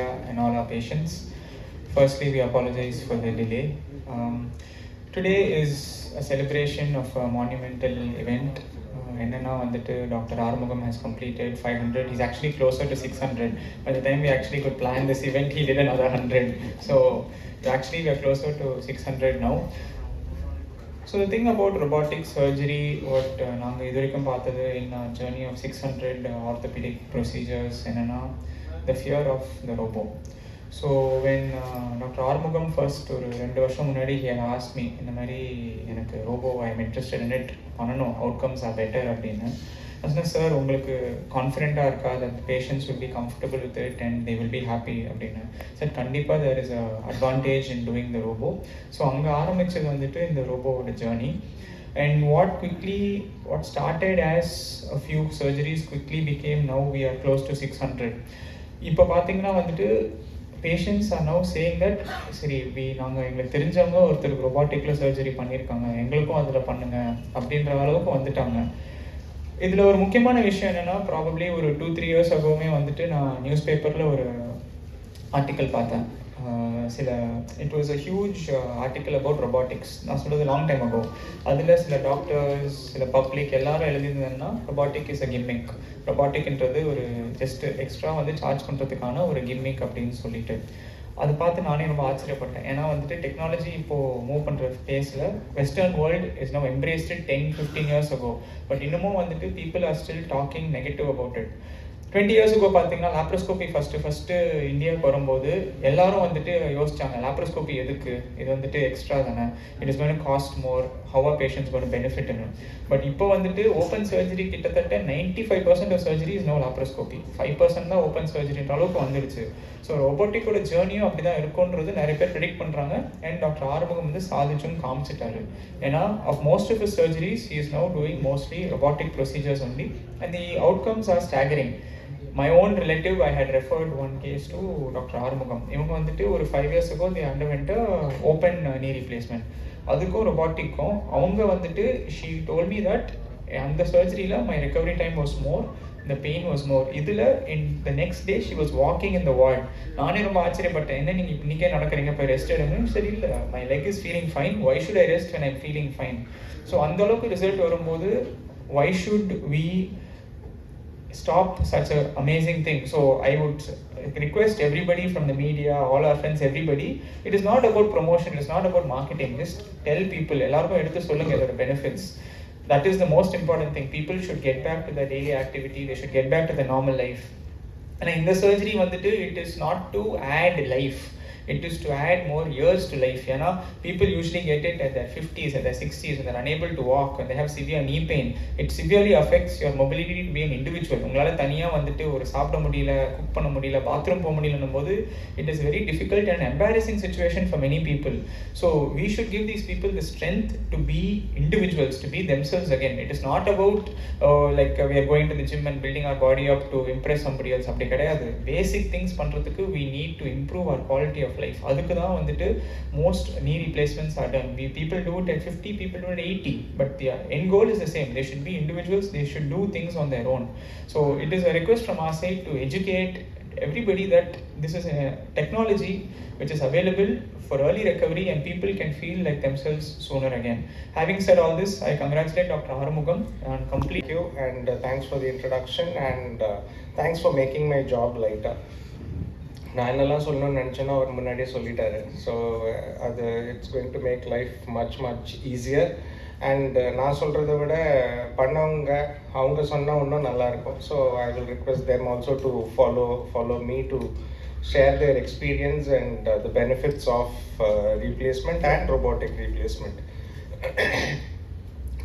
media and all our patients. Firstly, we apologize for the delay. Today is a celebration of a monumental event. Enna vandu Dr. Armugam has completed 500. He's actually closer to 600. By the time we actually could plan this event, he did another 100. So actually we are closer to 600 now. So the thing about robotic surgery, what நாங்கள் இது வரைக்கும் பார்த்தது in a journey of 600 orthopedic procedures என்னன்னா the fear of the robo. So when Dr. Armugam first ஒரு 2 வருஷம் முன்னாடி he had asked me இந்த மாதிரி எனக்கு robo I am interested in it பண்ணணும், outcomes are better அப்படின்னு. Asna sir, உங்களுக்கு கான்ஃபிடென்ட்டாக இருக்கா that patients will be comfortable with it and they will be happy அப்படின்னு. சார் கண்டிப்பாக there is a advantage in doing the robo. So அங்கே ஆரம்பித்தது வந்துட்டு இந்த ரோபோவோட journey. And what started as a few surgeries quickly became now we are close to 600. இப்போ பார்த்தீங்கன்னா வந்துட்டு patients are now saying that சரி நாங்கள் எங்களுக்கு தெரிஞ்சவங்க ஒருத்தருக்கு ரொபாட்டிக்கில் சர்ஜரி பண்ணியிருக்காங்க, எங்களுக்கும் அதில் பண்ணுங்க அப்படின்ற அளவுக்கு வந்துட்டாங்க. இதில் ஒரு முக்கியமான விஷயம் என்னென்னா ப்ராபப்ளி ஒரு 2-3 இயர்ஸ் ஆகவுமே வந்துட்டு நான் நியூஸ் பேப்பரில் ஒரு ஆர்டிக்கல் பார்த்தேன். It was a huge article about robotics. நான் சொல்கிறது லாங் டைம் ஆகும். அதில் சில டாக்டர்ஸ், சில பப்ளிக் எல்லாரும் எழுதியிருந்ததுன்னா ரொபாட்டிக் இஸ் அ கிம்மிக், ரொபாட்டிக்ன்றது ஒரு ஜஸ்ட் எக்ஸ்ட்ரா வந்து சார்ஜ் பண்ணுறதுக்கான ஒரு கிம்மிக் அப்படின்னு சொல்லிட்டு அதை பார்த்து நானே ரொம்ப ஆச்சரியப்பட்டேன். ஏன்னா வந்துட்டு டெக்னாலஜி இப்போது மூவ் பண்ணுற ஃபேஸில் western world is now embraced 10-15 years ago. But இன்னமும் வந்துட்டு people are still talking negative about it. 20 years ago பார்த்தீங்கன்னா லாப்ரோஸ்கோபி ஃபஸ்ட்டு இந்தியாவுக்கு வரும்போது எல்லாரும் வந்துட்டு யோசிச்சாங்க லாப்ரோஸ்கோபி எதுக்கு, இது வந்துட்டு எக்ஸ்ட்ரா தானே, it is going to cost more, how are patients going to பெனிஃபிட்னு. பட் இப்போ வந்துட்டு ஓப்பன் சர்ஜரி கிட்டத்தட்ட 95% of surgery is no laparoscopy, 5% தான் ஓப்பன் சர்ஜரின்ற அளவுக்கு வந்துடுச்சு. ஸோ ரோபோட்டிக்கோட ஜேர்னியும் அப்படி தான் இருக்குன்றது நிறைய பேர் ப்ரெடிக்ட் பண்ணுறாங்க. அண்ட் டாக்டர் ஆறுமுகம் வந்து சாதிச்சும் காமிச்சிட்டாரு. ஏன்னா of most of his surgeries he is now doing mostly robotic procedures only and the outcomes are staggering. My own relative, I had referred one case to Dr. Armugam. இவங்க வந்துட்டு ஒரு 5 years ago they underwent a open knee replacement. அதுக்கும் ரொபாட்டிக்கும் அவங்க வந்துட்டு she told me that அந்த சர்ஜரியில் my recovery time was more, the pain was more. இதில் in the next day she was walking in the ward. நானே ரொம்ப ஆச்சரியப்பட்டேன், என்ன நீங்கள் இன்னைக்கே நடக்கிறீங்க, போய் ரெஸ்ட் எடுங்கன்னு. சரி இல்லை, my leg is feeling fine, why should I rest when I'm feeling fine? So அந்த அளவுக்கு ரிசல்ட் வரும்போது why should we stop such an amazing thing? So I would request everybody from the media, all our friends, everybody, it is not about promotion, it is not about marketing, just tell people, எல்லாருக்கும் எடுத்து சொல்லுங்க இதோட benefits. That is the most important thing. People should get back to their daily activity, they should get back to the normal life. And in the surgery வந்துட்டு it is not to add life, it is to add more years to life. You know, people usually get it at their 50s, at their 60s, and they're unable to walk, and they have severe knee pain. It severely affects your mobility to be an individual. உங்களால தனியா வந்துட்டு ஒரு சாப்பிட முடியல, cook பண்ண முடியல, bathroom போக முடியலன்னும் போது it is very difficult and embarrassing situation for many people. So we should give these people the strength to be individuals, to be themselves again. It is not about like we are going to the gym and building our body up to impress somebody else. அப்படி கிடையாது. Basic things பண்றதுக்கு we need to improve our quality of life. அதுக்கு தான் வந்துட்டு most knee replacements are done. People do it at 50, people do it at 80, but the end goal is the same. They should be individuals, they should do things on their own. So it is a request from our side to educate everybody that this is a technology which is available for early recovery and people can feel like themselves sooner again. Having said all this, I congratulate Dr. Armugam on complete. Thank you, and thanks for the introduction, and thanks for making my job lighter. நான் என்னெல்லாம் சொல்லணும்னு நினச்சேன்னா அவர் முன்னாடியே சொல்லிட்டாரு. So அது it's going to make life much easier. And நான் சொல்கிறத விட பண்ணவங்க அவங்க சொன்னால் இன்னும் நல்லாயிருக்கும். So I will request them also to follow me to share their experience and the benefits of replacement and robotic replacement.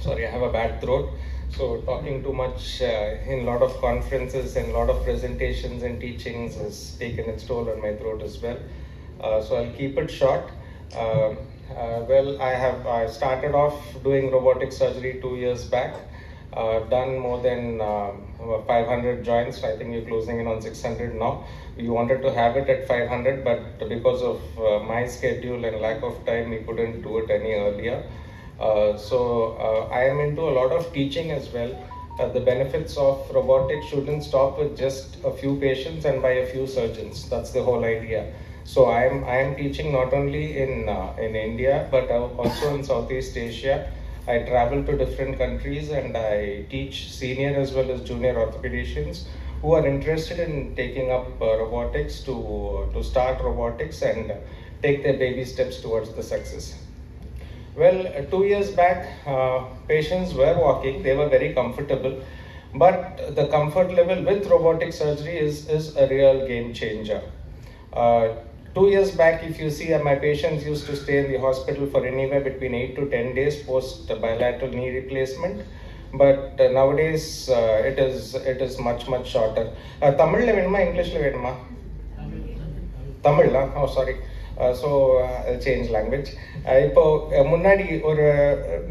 Sorry, I have a bad throat. So talking too much in a lot of conferences and a lot of presentations and teachings has taken its toll on my throat as well. So I'll keep it short. Well, I started off doing robotic surgery 2 years back. Done more than 500 joints. I think we're closing in on 600 now. We wanted to have it at 500, but because of my schedule and lack of time, we couldn't do it any earlier. So I am into a lot of teaching as well. the benefits of robotics shouldn't stop with just a few patients and by a few surgeons. That's the whole idea. So I am teaching not only in India but also in Southeast Asia. I travel to different countries and I teach senior as well as junior orthopedicians who are interested in taking up robotics to start robotics and take their baby steps towards the success. Well, 2 years back, patients were walking, they were very comfortable, but the comfort level with robotic surgery is a real game changer. 2 years back, if you see, my patients used to stay in the hospital for anywhere between 8 to 10 days post bilateral knee replacement. But nowadays, it is much shorter. Tamil la venuma, English la venuma? Tamil la? Oh, sorry. So I'll change language. இப்போ முன்னாடி ஒரு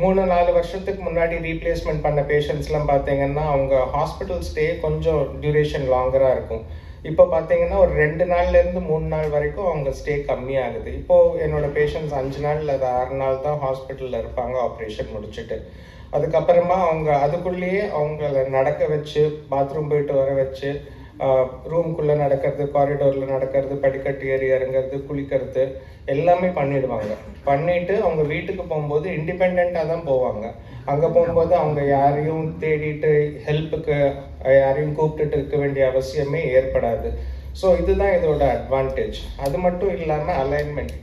3-4 வருஷத்துக்கு முன்னாடி replacement பண்ண பேஷண்ட்ஸ்லாம் பார்த்தீங்கன்னா அவங்க hospital stay கொஞ்சம் duration லாங்கராக இருக்கும். இப்போ பார்த்தீங்கன்னா ஒரு 2 நாள்லேருந்து 3 நாள் வரைக்கும் அவங்க ஸ்டே கம்மியாகுது. இப்போது என்னோட பேஷண்ட்ஸ் 5 நாள் அல்லது 6 நாள் தான் ஹாஸ்பிட்டலில் இருப்பாங்க ஆப்ரேஷன் முடிச்சுட்டு. அதுக்கப்புறமா அவங்க அதுக்குள்ளேயே அவங்கள நடக்க வச்சு பாத்ரூம் போயிட்டு வர வச்சு ரூம்குள்ளே நடக்கிறது, காரிடோரில் நடக்கிறது, படிக்கட்டு ஏறி இறங்கிறது, குளிக்கிறது எல்லாமே பண்ணிடுவாங்க. பண்ணிவிட்டு அவங்க வீட்டுக்கு போகும்போது இண்டிபெண்ட்டாக தான் போவாங்க. அங்கே போகும்போது அவங்க யாரையும் தேடிட்டு ஹெல்ப்புக்கு யாரையும் கூப்பிட்டுட்டு இருக்க வேண்டிய அவசியமே ஏற்படாது. ஸோ இதுதான் இதோட அட்வான்டேஜ். அது மட்டும் இல்லாமல் அலைன்மெண்ட்.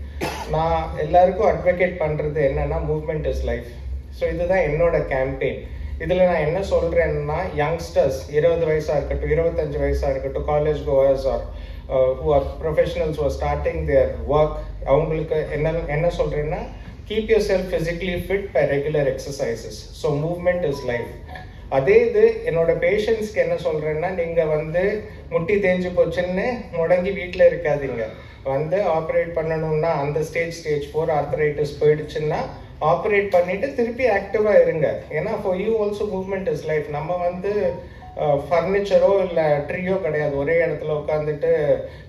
நான் எல்லாருக்கும் அட்வொகேட் பண்ணுறது என்னென்னா மூவ்மெண்ட் இஸ் லைஃப். ஸோ இதுதான் என்னோட கேம்பெயின். இதில் நான் என்ன சொல்கிறேன்னா, யங்ஸ்டர்ஸ் 20 வயசாக இருக்கட்டும், 25 வயசாக இருக்கட்டும், college goers are who are professionals who are starting their work, அவங்களுக்கு என்ன சொல்கிறேன்னா, keep yourself physically fit by regular exercises. So movement is life. அதே இது என்னோட பேஷண்ட்ஸ்க்கு என்ன சொல்கிறேன்னா, நீங்கள் முட்டி தேஞ்சு போச்சுன்னு முடங்கி வீட்டில் இருக்காதீங்க. ஆப்ரேட் பண்ணணும்னா அந்த ஸ்டேஜ் 4 ஆர்த்தரைட்டிஸ் போயிடுச்சுன்னா ஆப்ரேட் பண்ணிட்டு திருப்பி ஆக்டிவாக இருங்க. ஏன்னா for you also movement is life. நம்ம ஃபர்னிச்சரோ இல்லை ட்ரீயோ கிடையாது. ஒரே இடத்துல உட்காந்துட்டு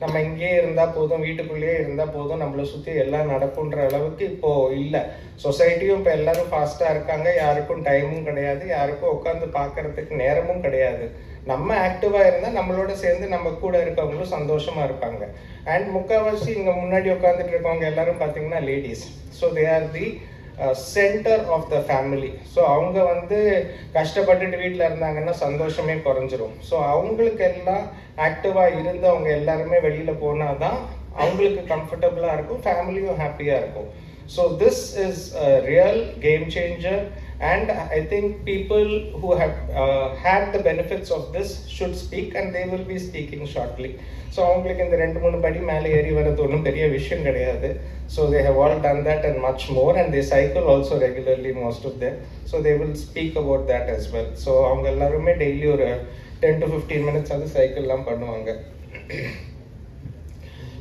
நம்ம இங்கேயே இருந்தால் போதும், வீட்டுக்குள்ளேயே இருந்தால் போதும், நம்மளை சுற்றி எல்லாம் நடக்குன்ற அளவுக்கு இப்போது இல்லை. சொசைட்டியும் இப்போ எல்லாரும் ஃபாஸ்ட்டாக இருக்காங்க. யாருக்கும் டைமும் கிடையாது, யாருக்கும் உட்காந்து பார்க்கறதுக்கு நேரமும் கிடையாது. நம்ம ஆக்டிவாக இருந்தால் நம்மளோட சேர்ந்து நம்ம கூட இருக்கவங்களும் சந்தோஷமாக இருப்பாங்க. அண்ட் முக்கால்வாசி இங்கே முன்னாடி உட்காந்துட்டு இருக்கவங்க எல்லாரும் பார்த்தீங்கன்னா ladies. So they are the centre of the family. So அவங்க கஷ்டப்பட்டுட்டு வீட்டில் இருந்தாங்கன்னா சந்தோஷமே குறைஞ்சிரும். ஸோ அவங்களுக்கு எல்லாம் ஆக்டிவாக இருந்து அவங்க எல்லாருமே வெளியில் போனால் தான் அவங்களுக்கு கம்ஃபர்டபுளாக இருக்கும், ஃபேமிலியும் ஹாப்பியாக இருக்கும். So this is a real game changer. And I think people who have had the benefits of this should speak, and they will be speaking shortly. So அவங்களுக்கு இந்த 2-3 படி மேலே ஏறி வரது ஒன்றும் பெரிய விஷயம் கிடையாது. So they have all done that and much more, and they cycle also regularly, most of them. So they will speak about that as well. So அவங்க எல்லாருமே டெய்லி ஒரு 10 to 15 minutes அது சைக்கிள்லாம் பண்ணுவாங்க.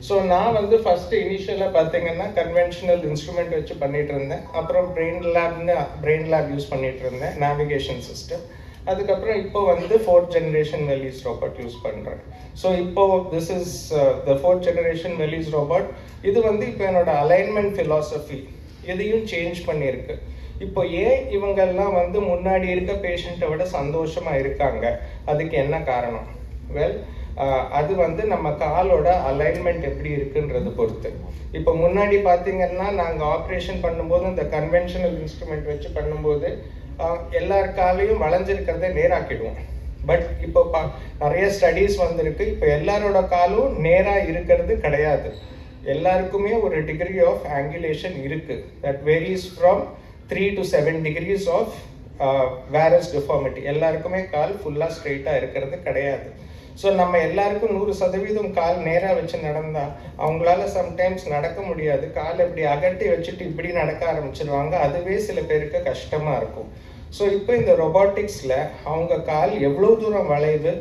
ஸோ நான் ஃபஸ்ட்டு இனிஷியலாக பார்த்தீங்கன்னா conventional instrument வச்சு பண்ணிகிட்டு இருந்தேன். அப்புறம் பிரெயின் லேப் யூஸ் பண்ணிகிட்டு இருந்தேன், நேவிகேஷன் சிஸ்டம். அதுக்கப்புறம் இப்போ 4th generation Wellis robot use பண்ணுறேன். ஸோ இப்போ this is the 4th generation Wellis robot. இது இப்போ என்னோட அலைன்மெண்ட் ஃபிலாசபி இதையும் சேஞ்ச் பண்ணியிருக்கு. இப்போ ஏன் இவங்கெல்லாம் முன்னாடி இருக்க பேஷண்ட்டை விட சந்தோஷமாக இருக்காங்க, அதுக்கு என்ன காரணம்? வெல், அது நம்ம காலோட அலைன்மெண்ட் எப்படி இருக்குன்றது பொறுத்து. இப்போ முன்னாடி பார்த்தீங்கன்னா நாங்கள் ஆப்ரேஷன் பண்ணும்போது இந்த கன்வென்ஷனல் இன்ஸ்ட்ருமெண்ட் வச்சு பண்ணும்போது எல்லார் காலையும் வளைஞ்சிருக்கிறத நேராக்கிடுவோம். பட் இப்போ நிறைய ஸ்டடீஸ் வந்திருக்கு, இப்போ எல்லாரோட காலும் நேராக இருக்கிறது கிடையாது. எல்லாருக்குமே ஒரு டிகிரி ஆஃப் ஆங்குலேஷன் இருக்கு. That varies from 3 to 7 degrees of varus deformity. எல்லாருக்குமே கால் ஃபுல்லாக ஸ்ட்ரெயிட்டாக இருக்கிறது கிடையாது. ஸோ நம்ம எல்லாருக்கும் 100% கால் நேராக வச்சு நடந்தால் அவங்களால சம்டைம்ஸ் நடக்க முடியாது. கால் இப்படி அகட்டி வச்சுட்டு இப்படி நடக்க ஆரம்பிச்சிருவாங்க. அதுவே சில பேருக்கு கஷ்டமாக இருக்கும். ஸோ இப்போ இந்த ரொபாட்டிக்ஸில் அவங்க கால் எவ்வளோ தூரம் வளைவு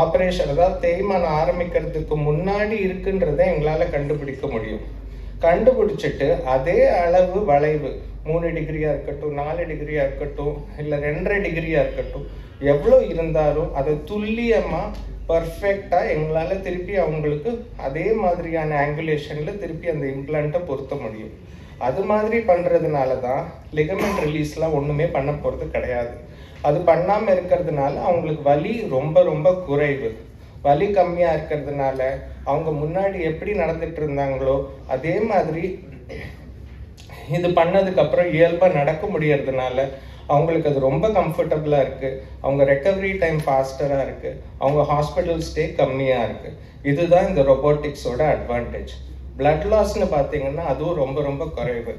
ஆப்ரேஷன், அதாவது தேய்மானம் ஆரம்பிக்கிறதுக்கு முன்னாடி இருக்குன்றதை எங்களால் கண்டுபிடிக்க முடியும். கண்டுபிடிச்சிட்டு அதே அளவு வளைவு 3 டிகிரியாக இருக்கட்டும், 4 டிகிரியாக இருக்கட்டும், இல்லை 2.5 டிகிரியாக இருக்கட்டும், எவ்வளோ இருந்தாலும் அதை துல்லியமாக பர்ஃபெக்டாக எங்களால் திருப்பி அவங்களுக்கு அதே மாதிரியான ஆங்குலேஷனில் திருப்பி அந்த இம்ப்ளான்ட்டை பொருத்த முடியும். அது மாதிரி பண்ணுறதுனால தான் லிகமெண்ட் ரிலீஸ்லாம் ஒன்றுமே பண்ண போகிறது கிடையாது. அது பண்ணாமல் இருக்கிறதுனால அவங்களுக்கு வலி ரொம்ப ரொம்ப குறைவு. வலி கம்மியாக இருக்கிறதுனால அவங்க முன்னாடி எப்படி நடந்துட்டு இருந்தாங்களோ அதே மாதிரி இது பண்ணதுக்கப்புறம் இயல்பாக நடக்க முடியறதுனால அவங்களுக்கு அது ரொம்ப கம்ஃபர்டபுளாக இருக்குது. அவங்க ரெக்கவரி டைம் ஃபாஸ்டராக இருக்குது. அவங்க ஹாஸ்பிட்டல் ஸ்டே கம்மியாக இருக்குது. இதுதான் இந்த ரொபோட்டிக்ஸோட அட்வான்டேஜ். பிளட் லாஸ்ன்னு பார்த்தீங்கன்னா அதுவும் ரொம்ப ரொம்ப குறைவு.